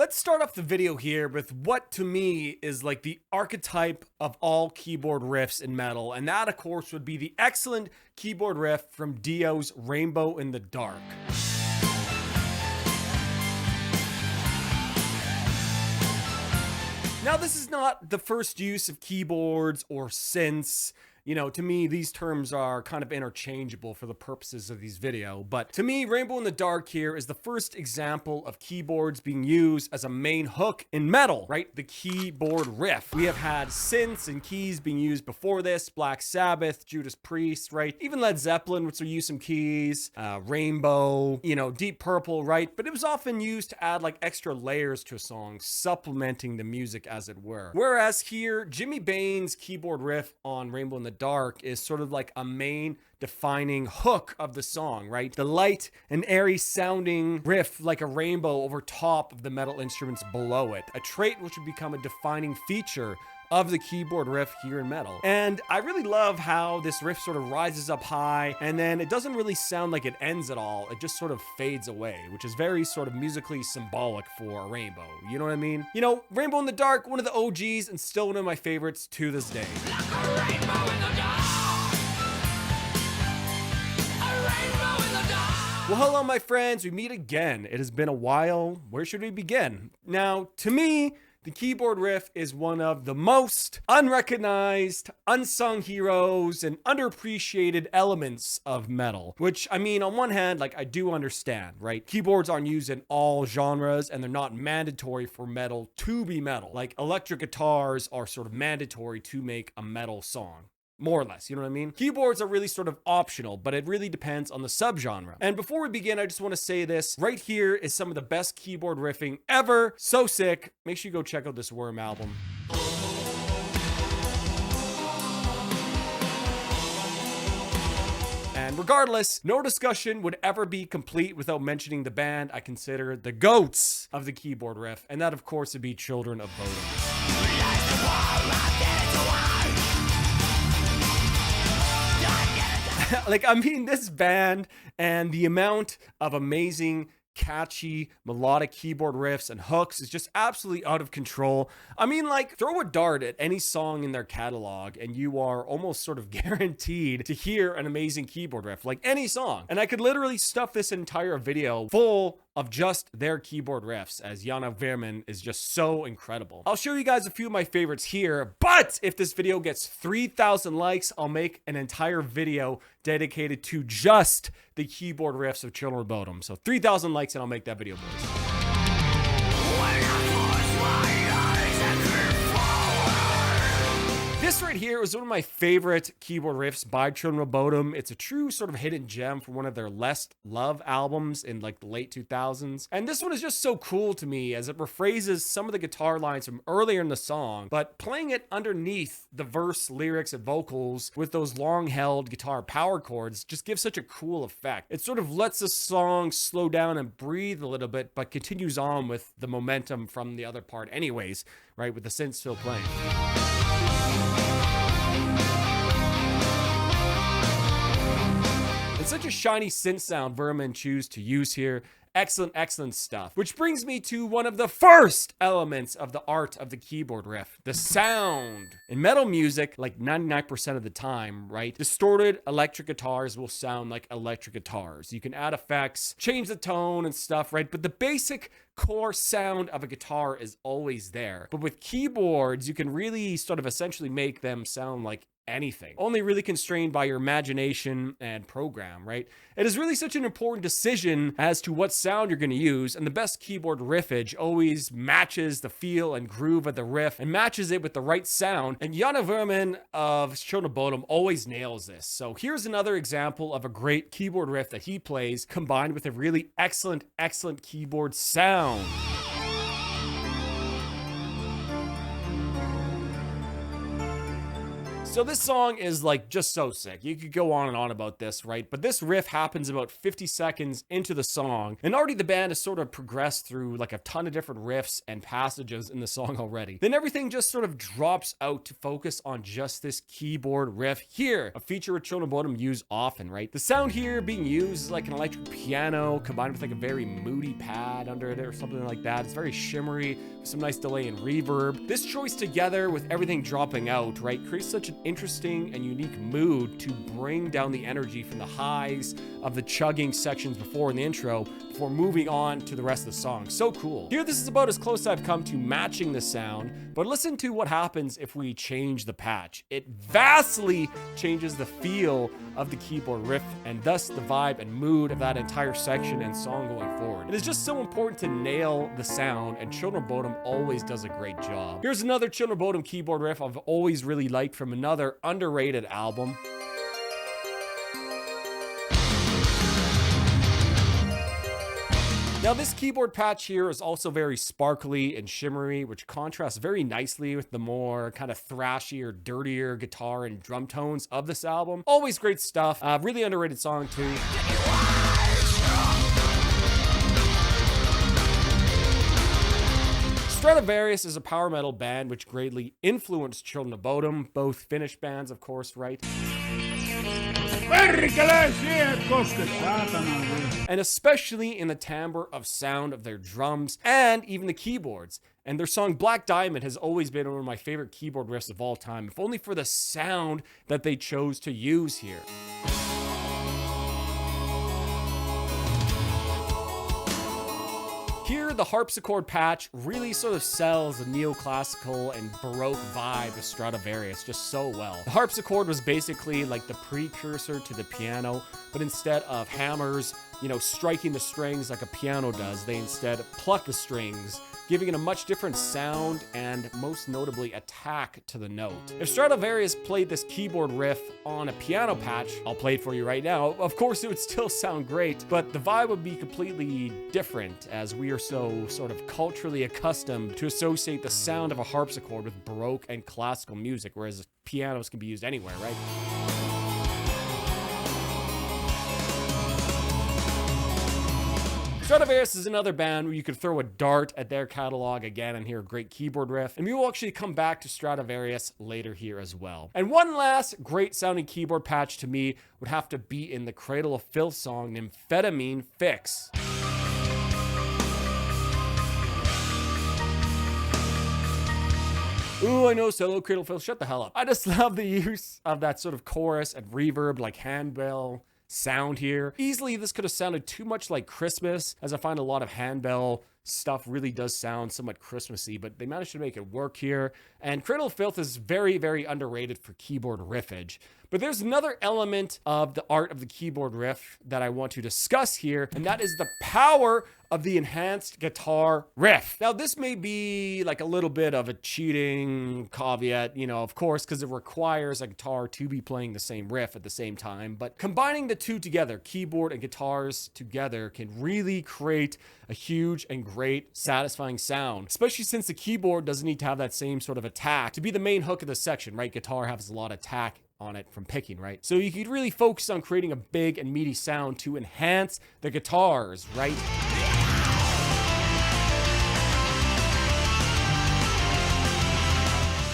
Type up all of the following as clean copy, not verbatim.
Let's start off the video here with what to me is like the archetype of all keyboard riffs in metal, and that of course would be the excellent keyboard riff from Dio's Rainbow in the Dark. Now, this is not the first use of keyboards or synths. You know, to me, these terms are kind of interchangeable for the purposes of these video. But to me, Rainbow in the Dark here is the first example of keyboards being used as a main hook in metal, right? The keyboard riff. We have had synths and keys being used before this. Black Sabbath, Judas Priest, right? Even Led Zeppelin, which will use some keys. Rainbow, you know, Deep Purple, right? But it was often used to add like extra layers to a song, supplementing the music as it were. Whereas here, Jimmy Bain's keyboard riff on Rainbow in the Dark is sort of like a main defining hook of the song, right? The light and airy sounding riff like a rainbow over top of the metal instruments below it, a trait which would become a defining feature of the keyboard riff here in metal. And I really love how this riff sort of rises up high and then it doesn't really sound like it ends at all. It just sort of fades away, which is very sort of musically symbolic for a rainbow. You know what I mean? You know, Rainbow in the Dark, one of the OGs and still one of my favorites to this day. Like a rainbow in the dark. A rainbow in the dark. Well, hello, my friends. We meet again. It has been a while. Where should we begin? Now, to me, the keyboard riff is one of the most unrecognized, unsung heroes and underappreciated elements of metal. Which, I mean, on one hand, like I do understand, right? Keyboards aren't used in all genres and they're not mandatory for metal to be metal. Like electric guitars are sort of mandatory to make a metal song. More or less, you know what I mean? Keyboards are really sort of optional, but it really depends on the subgenre. And before we begin, I just want to say this. Right here is some of the best keyboard riffing ever. So sick. Make sure you go check out this Worm album. And regardless, no discussion would ever be complete without mentioning the band I consider the GOATs of the keyboard riff. And that, of course, would be Children of Bodom. Like, I mean, this band and the amount of amazing, catchy, melodic keyboard riffs and hooks is just absolutely out of control. I mean, like, throw a dart at any song in their catalog and you are almost sort of guaranteed to hear an amazing keyboard riff, like any song. And I could literally stuff this entire video full of just their keyboard riffs, as Jana Verman is just so incredible. I'll show you guys a few of my favorites here, but if this video gets 3,000 likes, I'll make an entire video dedicated to just the keyboard riffs of Children of Bodom. So 3,000 likes and I'll make that video, boys. This right here is one of my favorite keyboard riffs by Children of Bodom. It's a true sort of hidden gem from one of their less loved albums in like the late 2000s. And this one is just so cool to me as it rephrases some of the guitar lines from earlier in the song, but playing it underneath the verse, lyrics, and vocals with those long-held guitar power chords just gives such a cool effect. It sort of lets the song slow down and breathe a little bit, but continues on with the momentum from the other part anyways, right, with the synth still playing. It's such a shiny synth sound Verman choose to use here. Excellent, excellent stuff. Which brings me to one of the first elements of the art of the keyboard riff, the sound. In metal music, like 99% of the time, right, distorted electric guitars will sound like electric guitars. You can add effects, change the tone and stuff, right? But the basic core sound of a guitar is always there. But with keyboards, you can really sort of essentially make them sound like anything, only really constrained by your imagination and program, right? It is really such an important decision as to what sound you're going to use, and the best keyboard riffage always matches the feel and groove of the riff and matches it with the right sound, and Jana Verman of Children of Bodom always nails this. So here's another example of a great keyboard riff that he plays combined with a really excellent, excellent keyboard sound. So this song is like just so sick. You could go on and on about this, right? But this riff happens about 50 seconds into the song, and already the band has sort of progressed through like a ton of different riffs and passages in the song already. Then everything just sort of drops out to focus on just this keyboard riff here, a feature which Children of Bodom use often, right? The sound here being used is like an electric piano combined with like a very moody pad under it or something like that. It's very shimmery, with some nice delay and reverb. This choice together with everything dropping out, right, creates such an interesting and unique mood to bring down the energy from the highs of the chugging sections before in the intro before moving on to the rest of the song. So cool. Here, this is about as close as I've come to matching the sound, but listen to what happens if we change the patch. It vastly changes the feel of the keyboard riff and thus the vibe and mood of that entire section and song going forward. It is just so important to nail the sound, and Children of Bodom always does a great job. Here's another Children of Bodom keyboard riff I've always really liked from another underrated album. Now this keyboard patch here is also very sparkly and shimmery, which contrasts very nicely with the more kind of thrashier, dirtier guitar and drum tones of this album. Always great stuff. Really underrated song too. Stratovarius is a power metal band which greatly influenced Children of Bodom, both Finnish bands, of course, right? And especially in the timbre of sound of their drums and even the keyboards. And their song Black Diamond has always been one of my favorite keyboard riffs of all time, if only for the sound that they chose to use here. Here, the harpsichord patch really sort of sells the neoclassical and Baroque vibe of Stratovarius just so well. The harpsichord was basically like the precursor to the piano, but instead of hammers, striking the strings like a piano does, they instead pluck the strings, giving it a much different sound and most notably attack to the note. If Stratovarius played this keyboard riff on a piano patch, I'll play it for you right now, of course it would still sound great, but the vibe would be completely different as we are so sort of culturally accustomed to associate the sound of a harpsichord with Baroque and classical music, whereas pianos can be used anywhere, right? Stratovarius is another band where you could throw a dart at their catalog again and hear a great keyboard riff, and we will actually come back to Stratovarius later here as well. And one last great sounding keyboard patch to me would have to be in the Cradle of Filth song, Amphetamine Fix. Ooh, I know, solo Cradle of Filth, shut the hell up. I just love the use of that sort of chorus and reverb like handbell sound here. Easily this could have sounded too much like Christmas, as I find a lot of handbell stuff really does sound somewhat Christmassy, but they managed to make it work here. And Cradle of Filth is very, very underrated for keyboard riffage. But there's another element of the art of the keyboard riff that I want to discuss here, and that is the power of the enhanced guitar riff. Now, this may be like a little bit of a cheating caveat, of course, because it requires a guitar to be playing the same riff at the same time. But combining the two together, keyboard and guitars together, can really create a huge and great satisfying sound, especially since the keyboard doesn't need to have that same sort of attack to be the main hook of the section, right? Guitar has a lot of attack on it from picking, right? So you could really focus on creating a big and meaty sound to enhance the guitars, right?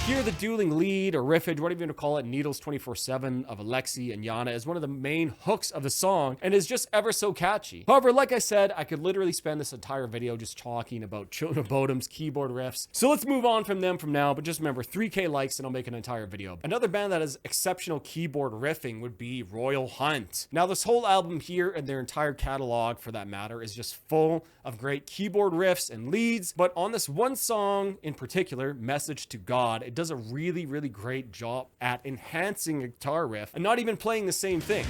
Here, the dueling lead or riffage, whatever you want to call it, Needles 24/7 of Alexi and Yana is one of the main hooks of the song and is just ever so catchy. However, like I said, I could literally spend this entire video just talking about Children of Bodom's keyboard riffs. So let's move on from them from now, but just remember 3K likes and I'll make an entire video. Another band that has exceptional keyboard riffing would be Royal Hunt. Now, this whole album here and their entire catalog for that matter is just full of great keyboard riffs and leads, but on this one song in particular, Message to God, it does a really, really great job at enhancing a guitar riff and not even playing the same thing.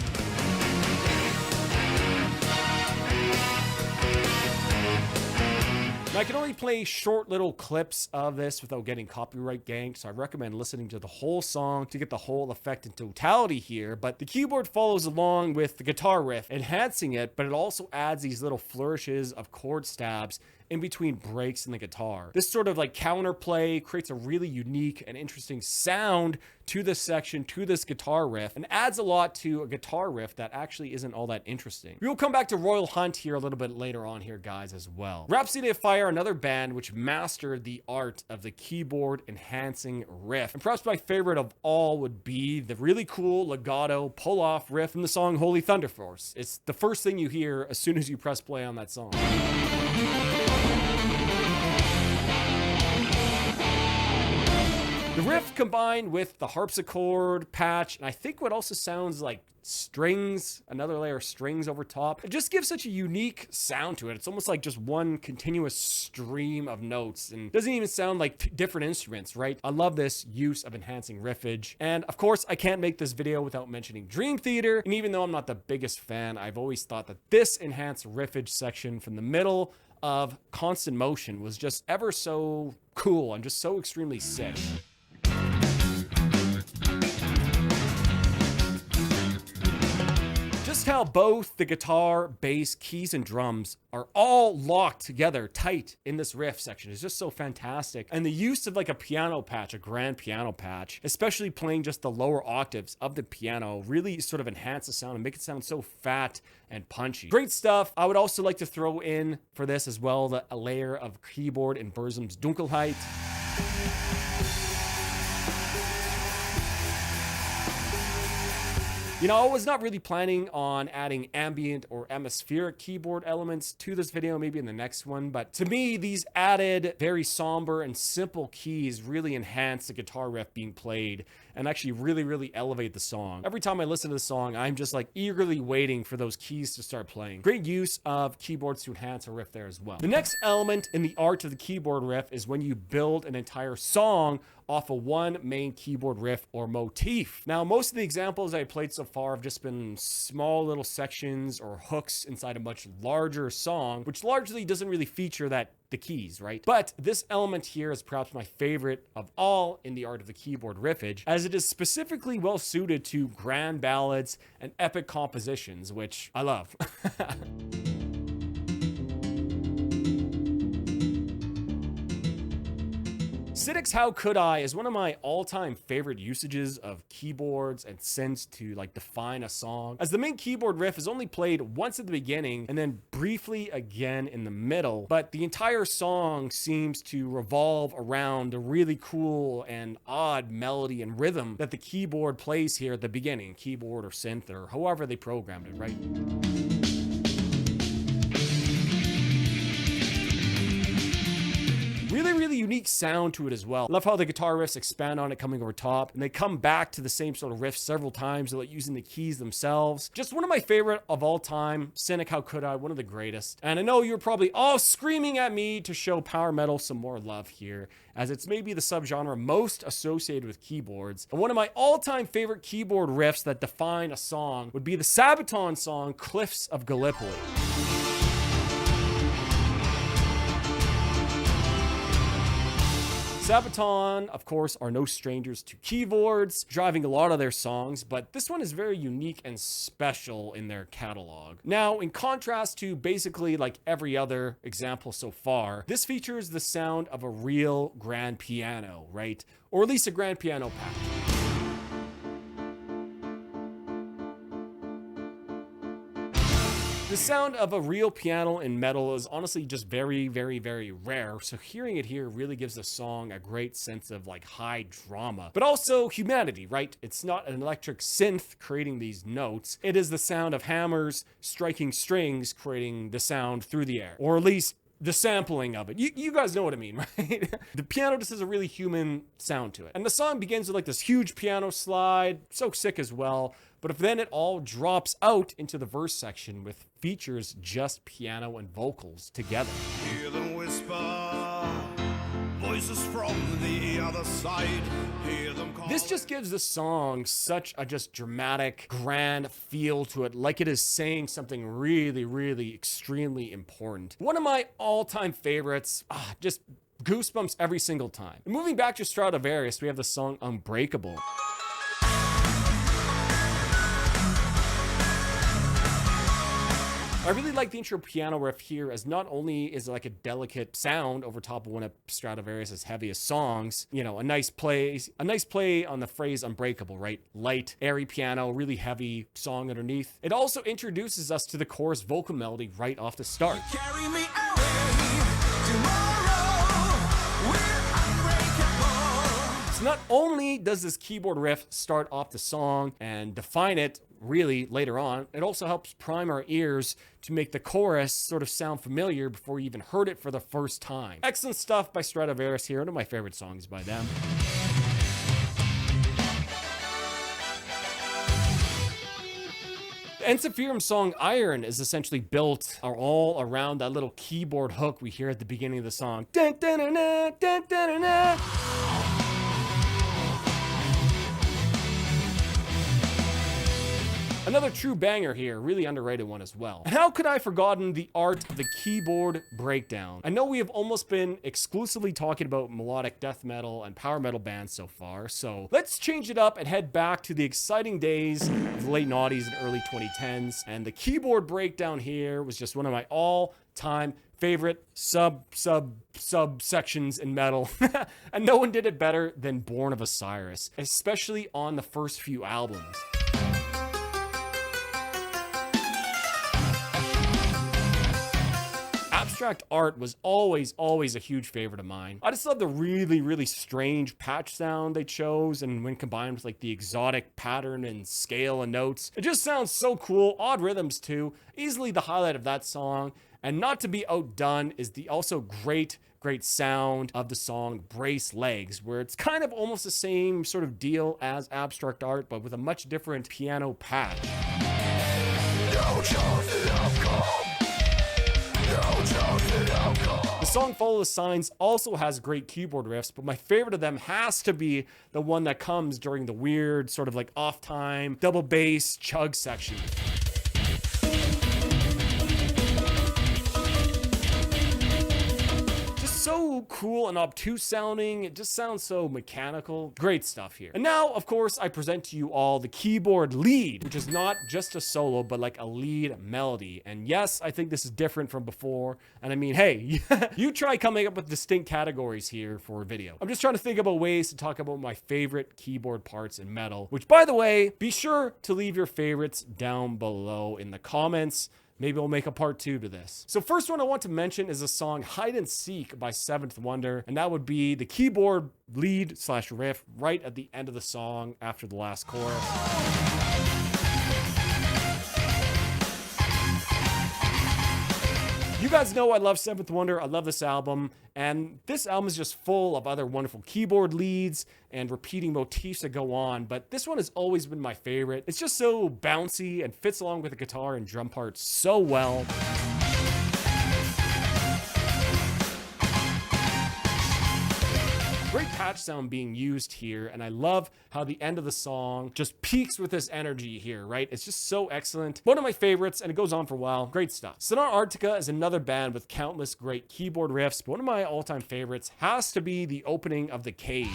Now, I can only play short little clips of this without getting copyright ganked, so I recommend listening to the whole song to get the whole effect in totality here. But the keyboard follows along with the guitar riff, enhancing it, but it also adds these little flourishes of chord stabs in between breaks in the guitar. This sort of like counterplay creates a really unique and interesting sound to this section, to this guitar riff, and adds a lot to a guitar riff that actually isn't all that interesting. We will come back to Royal Hunt here a little bit later on here, guys, as well. Rhapsody of Fire, another band which mastered the art of the keyboard enhancing riff. And perhaps my favorite of all would be the really cool legato pull-off riff from the song Holy Thunder Force. It's the first thing you hear as soon as you press play on that song. The riff combined with the harpsichord patch, and I think what also sounds like strings, another layer of strings over top, it just gives such a unique sound to it. It's almost like just one continuous stream of notes and doesn't even sound like different instruments, right? I love this use of enhancing riffage. And of course, I can't make this video without mentioning Dream Theater. And even though I'm not the biggest fan, I've always thought that this enhanced riffage section from the middle of Constant Motion was just ever so cool and just so extremely sick. Just how both the guitar, bass, keys, and drums are all locked together tight in this riff section is just so fantastic. And the use of like a piano patch, a grand piano patch, especially playing just the lower octaves of the piano, really sort of enhance the sound and make it sound so fat and punchy. Great stuff. I would also like to throw in for this as well a layer of keyboard in Burzum's Dunkelheit. You know, I was not really planning on adding ambient or atmospheric keyboard elements to this video, maybe in the next one, but to me, these added very somber and simple keys really enhance the guitar riff being played and actually really elevate the song. Every time I listen to the song, I'm just like eagerly waiting for those keys to start playing. Great use of keyboards to enhance a riff there as well. The next element in the art of the keyboard riff is when you build an entire song off of one main keyboard riff or motif. Now, most of the examples I played so far have just been small little sections or hooks inside a much larger song, which largely doesn't really feature the keys, right? But this element here is perhaps my favorite of all in the art of the keyboard riffage, as it is specifically well suited to grand ballads and epic compositions, which I love. Siddick's How Could I is one of my all-time favorite usages of keyboards and synths to like define a song, as the main keyboard riff is only played once at the beginning and then briefly again in the middle, but the entire song seems to revolve around a really cool and odd melody and rhythm that the keyboard plays here at the beginning, keyboard or synth or however they programmed it, right? Really unique sound to it as well. Love how the guitar riffs expand on it coming over top, and they come back to the same sort of riff several times without using the keys themselves. Just one of my favorite of all time. Cynic, How Could I? One of the greatest. And I know you're probably all screaming at me to show power metal some more love here, as it's maybe the subgenre most associated with keyboards. And one of my all-time favorite keyboard riffs that define a song would be the Sabaton song Cliffs of Gallipoli. Sabaton, of course, are no strangers to keyboards, driving a lot of their songs, but this one is very unique and special in their catalog. Now, in contrast to basically like every other example so far, this features the sound of a real grand piano, right? Or at least a grand piano patch. The sound of a real piano in metal is honestly just very rare, so hearing it here really gives the song a great sense of like high drama, but also humanity, right? It's not an electric synth creating these notes, it is the sound of hammers striking strings creating the sound through the air, or at least the sampling of it. You guys know what I mean, right? The piano just has a really human sound to it. And the song begins with like this huge piano slide, so sick as well. But if then it all drops out into the verse section with features just piano and vocals together. Hear them whisper, voices from the other side. Hear them call. This just gives the song such a just dramatic, grand feel to it, like it is saying something really extremely important. One of my all-time favorites, just goosebumps every single time. And moving back to Stradivarius, we have the song Unbreakable. I really like the intro piano riff here, as not only is it like a delicate sound over top of one of Stradivarius' heaviest songs, you know, a nice play on the phrase unbreakable, right? Light, airy piano, really heavy song underneath. It also introduces us to the chorus vocal melody right off the start. Carry me away tomorrow. We're unbreakable. So not only does this keyboard riff start off the song and define it really later on, it also helps prime our ears to make the chorus sort of sound familiar before you even heard it for the first time. Excellent stuff by Stradivarius here, one of my favorite songs by them. The Ensiferum song Iron is essentially built all around that little keyboard hook we hear at the beginning of the song. Dun, dun, dun, dun, dun, dun, dun, dun. Another true banger here, really underrated one as well. And how could I have forgotten the art of the keyboard breakdown? I know we have almost been exclusively talking about melodic death metal and power metal bands so far, so let's change it up and head back to the exciting days of the late noughties and early 2010s. And the keyboard breakdown here was just one of my all-time favorite subsections in metal. And no one did it better than Born of Osiris, especially on the first few albums. Abstract art was always a huge favorite of mine. I just love the really strange patch sound they chose, and when combined with like the exotic pattern and scale and notes, it just sounds so cool. Odd rhythms too. Easily the highlight of that song. And not to be outdone is the also great sound of the song Brace Legs, where it's kind of almost the same sort of deal as Abstract Art, but with a much different piano patch. The song Follow the Signs also has great keyboard riffs, but my favorite of them has to be the one that comes during the weird sort of like off time double bass chug section. So cool and obtuse sounding. It just sounds so mechanical. Great stuff here. And now, of course, I present to you all the keyboard lead, which is not just a solo, but like a lead melody. And yes, I think this is different from before. And I mean, hey, you try coming up with distinct categories here for a video. I'm just trying to think about ways to talk about my favorite keyboard parts in metal, which, by the way, be sure to leave your favorites down below in the comments. Maybe we'll make a part 2 to this. So first one I want to mention is the song Hide and Seek by Seventh Wonder. And that would be the keyboard lead / riff right at the end of the song after the last chorus. You guys know I love Seventh Wonder. I love this album. And this album is just full of other wonderful keyboard leads and repeating motifs that go on. But this one has always been my favorite. It's just so bouncy and fits along with the guitar and drum parts so well. Great patch sound being used here, and I love how the end of the song just peaks with this energy here, right? It's just so excellent. One of my favorites, and it goes on for a while. Great stuff. Sonata Arctica is another band with countless great keyboard riffs, but one of my all-time favorites has to be the opening of The Cage.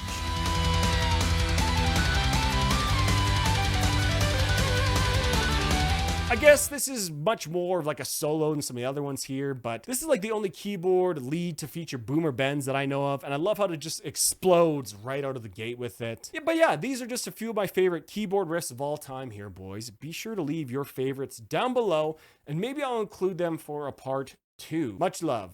I guess this is much more of like a solo than some of the other ones here, but this is like the only keyboard lead to feature boomer bends that I know of, and I love how it just explodes right out of the gate with it. Yeah, but yeah, these are just a few of my favorite keyboard riffs of all time here, boys. Be sure to leave your favorites down below, and maybe I'll include them for a part 2. Much love.